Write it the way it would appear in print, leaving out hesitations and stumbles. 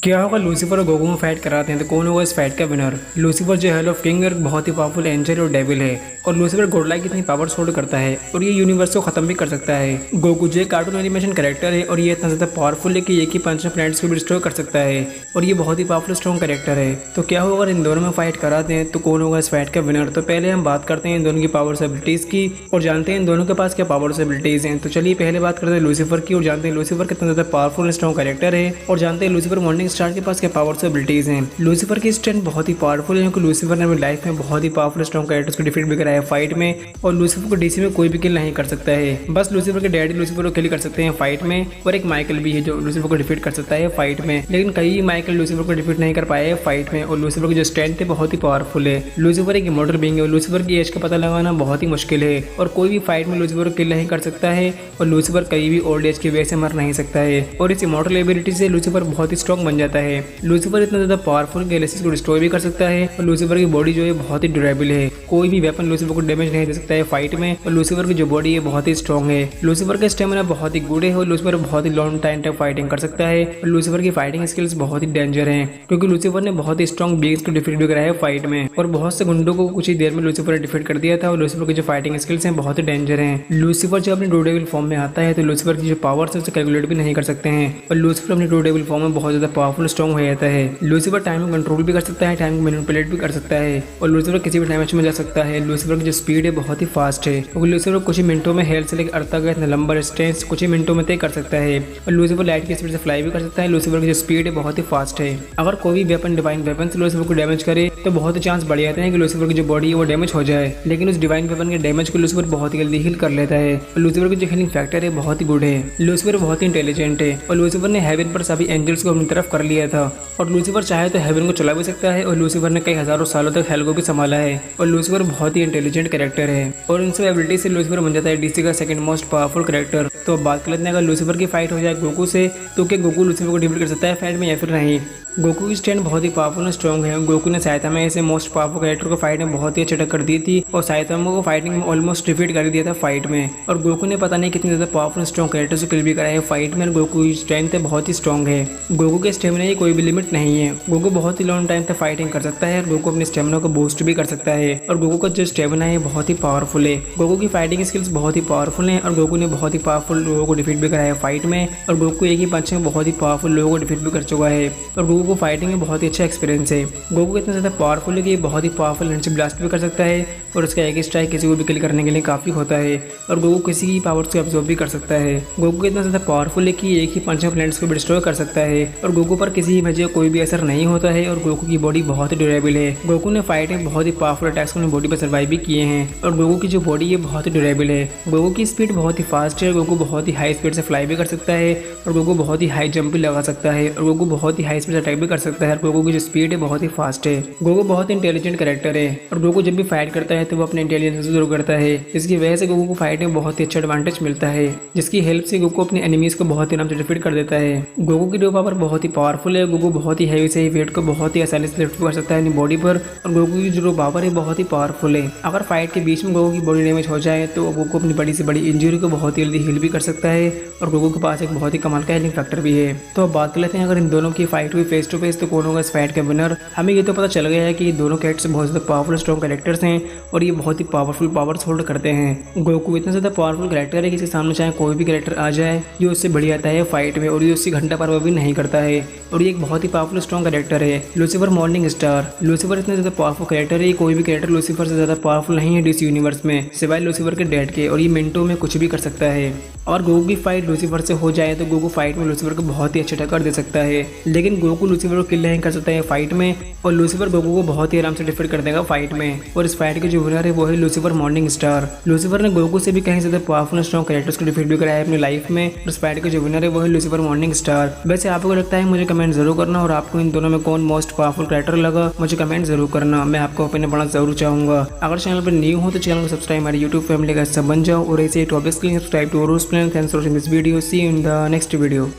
क्या होगा लूसीफर और गोकू में फाइट कराते हैं तो कौन होगा इस फाइट का विनर। लूसीफर जो है ऑफ किंग एक बहुत ही पावरफुल एंजल और डेविल है और लूसीफर गॉडलाइक इतनी पावर्स होल्ड करता है और ये यूनिवर्स को खत्म भी कर सकता है। गोकू जो कार्टून एनिमेशन कैरेक्टर है और ये इतना ज्यादा पावरफुल है कि एक ही पंच में प्लैनेट्स को भी डिस्ट्रॉय कर सकता है और ये बहुत ही पावरफुल स्ट्रॉन्ग कैरेक्टर है। तो क्या होगा अगर इन दोनों में फाइट कराते हैं तो कौन होगा इस फाइट का विनर। तो पहले हम बात करते हैं इन दोनों की पावर्स एबिलिटीज की और जानते हैं इन दोनों के पास क्या पावर्स एबिलिटीज हैं। तो चलिए पहले बात करते हैं लूसीफर की और जानते हैं लूसीफर कितना ज्यादा पावरफुल स्ट्रॉन्ग कैरेक्टर है और जानते हैं लूसीफर मॉर्निंग स्टार के पास क्या पावर्स एबिलिटीज हैं। लूसीफर की स्ट्रेंथ बहुत ही पावरफुल है क्योंकि लूसीफर ने अपनी लाइफ में बहुत ही पावरफुल स्ट्रॉन्ग कैरेक्टर्स को डिफीट भी कराया है फाइट में और लूसीफर को डीसी में कोई भी किल नहीं कर सकता है। बस लूसीफर के डैडी लूसीफर को किल कर सकते हैं फाइट में और एक माइकल भी है जो लूसीफर को डिफीट कर सकता है फाइट में, लेकिन कई माइकल लूसीफर को डिफीट नहीं कर पाए है फाइट में। और लूसीफर की जो स्ट्रेंथ है बहुत ही पावरफुल है। लूसीफर एक इमॉर्टल बीइंग है और लूसीफर की एज का पता लगाना बहुत ही मुश्किल है और कोई भी फाइट में लूसीफर को किल नहीं कर सकता है और लूसीफर कहीं भी ओल्ड एज की वजह से मर नहीं सकता है और इस इमॉर्टल एबिलिटी से लूसीफर बहुत ही स्ट्रॉन्ग बन जाता है। लूसीफर इतना ज्यादा पावरफुल गैलेक्सीज को डिस्ट्रॉय भी कर सकता है और लूसीफर की बॉडी जो है बहुत ही ड्यूरेबल है, कोई भी वेपन लूसीफर को डैमेज नहीं दे सकता है फाइट में और लूसीफर की जो बॉडी है बहुत ही स्ट्रॉन्ग है। लूसीफर का स्टेमिना बहुत ही गुड है और लूसीफर बहुत ही लॉन्ग टाइम तक फाइटिंग कर सकता है और लूसीफर की फाइटिंग स्किल्स बहुत ही डेंजर हैं क्योंकि लूसीफर ने बहुत ही स्ट्रॉन्ग बीइंग्स को डिफीट भी कराया है फाइट में और बहुत से गुंडों को कुछ ही देर में लूसीफर ने डिफीट कर दिया था और लूसीफर की जो फाइटिंग स्किल्स हैं बहुत ही डेंजर हैं। लूसीफर जब अपने ट्रू डेविल फॉर्म में आता है तो लूसीफर की जो पावर्स है उसे कैलकुलेट भी नहीं कर सकते हैं और लूसीफर अपने ट्रू डेविल फॉर्म में बहुत ज्यादा पावरफुल स्ट्रॉन्ग हो जाता है। लूसीफर टाइम को कंट्रोल भी कर सकता है, टाइम को मैनिपुलेट भी कर सकता है और लूसीफर किसी भी डायमेंशन में जा सकता है। लूसीफर की जो स्पीड है बहुत ही फास्ट है क्योंकि लूसीफर कुछ ही मिनटों में हेल्थ से लेकर अर्थ तक इतना लंबा डिस्टेंस कुछ ही मिनटों में तय कर सकता है और लूसीफर लाइट की स्पीड से फ्लाई भी कर सकता है। लूसीफर की जो स्पीड है बहुत ही फास्ट है। अगर कोई भी वेपन डिवाइन वेपन से लूसीफर को डैमेज करे तो बहुत ही चांस बढ़ जाते हैं कि लूसीफर की जो बॉडी है वो डैमेज हो जाए, लेकिन उस डिवाइन वेपन के डैमेज को लूसीफर बहुत ही जल्दी हील कर लेता है और लूसीफर की जो हीलिंग फैक्टर है बहुत ही गुड है। लूसीफर बहुत ही इंटेलिजेंट है और लूसीफर ने हेवन पर सभी एंजल्स को अपनी तरफ कर लिया था और लूसीफर चाहे तो हेवन को चला भी सकता है और लूसीफर ने कई हजारों सालों तक हेल को भी संभाला है और लूसीफर बहुत ही इंटेलिजेंट कैरेक्टर है और इन सब एबिलिटी से लूसीफर बन जाता है डीसी का सेकंड मोस्ट पावरफुल कैरेक्टर। तो अब बात कर लेते हैं अगर लूसीफर की फाइट हो जाए गोकू से तो क्या गोकू लूसीफर को डिफीट कर सकता है फाइट में या फिर नहीं। गोकू की स्ट्रेंथ बहुत ही पावरफुल और स्ट्रॉन्ग है। गोकू ने साइतामा ऐसे मोस्ट पावरफुल कैरेक्टर को फाइट में बहुत ही अच्छी टक्कर दी थी और साइतामा को फाइटिंग में ऑलमोस्ट डिफीट कर दिया था फाइट में और गोकू ने पता नहीं कितने ज्यादा पावरफुल स्ट्रॉन्ग कैरेक्टर्स को किल भी कराया है फाइट में। गोकू की स्ट्रेंथ बहुत ही स्ट्रॉन्ग है। गोकू के स्टेमिना की कोई भी लिमिट नहीं है। गोकू बहुत ही लॉन्ग टाइम तक फाइटिंग कर सकता है और गोकू अपने स्टेमिना को बूस्ट भी कर सकता है और गोकू का जो स्टेमिना है बहुत ही पावरफुल है। गोकू की फाइटिंग स्किल्स बहुत ही पावरफुल है और गोकू ने बहुत ही पावरफुल लोगों को डिफीट भी कराया फाइट में और गोकू एक ही पंच में बहुत ही पावरफुल लोगों को डिफीट भी कर चुका है और गोकू को फाइटिंग में बहुत ही अच्छा एक्सपीरियंस है। गोकू इतना ज्यादा पावरफुल है कि बहुत ही पावरफुल एनर्जी ब्लास्ट भी कर सकता है और उसका एक स्ट्राइक किसी को भी किल करने के लिए काफी होता है और गोकू किसी की पावर्स को एब्जॉर्ब भी कर सकता है। गोकू इतना ज्यादा पावरफुल है कि एक ही पंच में प्लैनेट्स को भी डिस्ट्रॉय कर सकता है और गोकू पर किसी भी वजह कोई भी असर नहीं होता है और गोकू की बॉडी बहुत ही ड्यूरेबल है। गोकू ने फाइट में बहुत ही पावरफुल अटैक्स अपनी बॉडी पर सर्वाइव भी किए हैं और गोकू की जो बॉडी है बहुत ही ड्यूरेबल है। गोकू की स्पीड बहुत ही फास्ट है। गोकू बहुत ही हाई स्पीड से फ्लाई भी कर सकता है और गोकू बहुत ही हाई जंप भी लगा सकता है और गोकू बहुत ही हाई स्पीड से अटैक भी कर सकता है और गोकू की जो स्पीड है बहुत ही फास्ट है। गोकू बहुत ही इंटेलिजेंट कैरेक्टर है और गोकू जब भी फाइट करता है तो वो अपने इंटेलिजेंस से जरूर करता है, जिसकी वजह से गोकू को फाइट में बहुत ही अच्छा एडवांटेज मिलता है, जिसकी हेल्प से गोकू अपने एनिमीज को बहुत ही आराम से डिफीट कर देता है। गोकू की जो पावर बहुत ही पावरफुल है। गोकू बहुत ही हैवी से वेट को बहुत ही आसानी से लिफ्ट कर सकता है अपनी बॉडी पर और गोकू की जो पावर है बहुत ही पावरफुल है। अगर फाइट के बीच में गोकू की बॉडी डैमेज हो जाए तो गोकू अपनी बड़ी से बड़ी इंजरी को बहुत ही जल्दी हील भी कर सकता है और गोकू के पास एक बहुत ही कमाल का हीलिंग फैक्टर भी है। तो अब बात कर लेते हैं अगर इन दोनों की फाइट हुई फेस टू फेस तो कौन होगा इस फाइट का विनर। हमें ये तो पता चल गया है कि ये दोनों कैरेक्टर्स बहुत ज़्यादा पावरफुल स्ट्रॉन्ग कैरेक्टर्स हैं और ये बहुत ही पावरफुल पावर्स होल्ड करते हैं। गोकू इतना ज़्यादा पावरफुल कैरेक्टर है कि इसके सामने चाहे कोई भी कैरेक्टर आ जाए ये उससे बढ़ जाता है फाइट में और ये उसकी घंटा परवाह भी नहीं करता है और ये एक बहुत ही पावरफुल स्ट्रॉन्ग कैरेक्टर है। Lucifer morning star. लूसीफर इतना ज़्यादा पावरफुल कैरेक्टर है, कोई भी कैरेक्टर लूसीफर से ज़्यादा पावरफुल नहीं है डीसी यूनिवर्स में सिवाय लूसीफर के डैड के और ये मिनटों में कुछ भी कर सकता है। और गोकू की फाइट लूसीफर से हो जाए तो गोकू फाइट में लूसीफर को बहुत ही अच्छी टक्कर दे सकता है, लेकिन गोकू लूसीफर को किल नहीं कर सकता है फाइट में और लूसीफर गोकू को बहुत ही आराम से डिफीट कर देगा फाइट में और इस फाइट के जो विनर है वो है लूसीफर मॉर्निंग स्टार। लूसीफर ने गोकू से भी कहीं ज्यादा पावरफुल स्ट्रॉन्ग कैरेक्टर्स को डिफीट भी कराया है अपनी लाइफ में और इस फाइट के जो विनर है वो है लूसीफर मॉर्निंग स्टार। वैसे आपको लगता है मुझे कमेंट जरूर करना और आपको इन दोनों में कौन मोस्ट पावरफुल कैरेक्टर लगा मुझे कमेंट जरूर करना, मैं आपको अपने पढ़ना जरूर चाहूंगा। अगर चैनल पर न्यू हो तो चैनल को सब्सक्राइब हमारे यूट्यूब फैमिली का हिस्सा बन जाओ और ऐसे टॉपिक्स के लिए सब्सक्राइब टू अरूस plan. Thanks for watching this video, see you in the next video.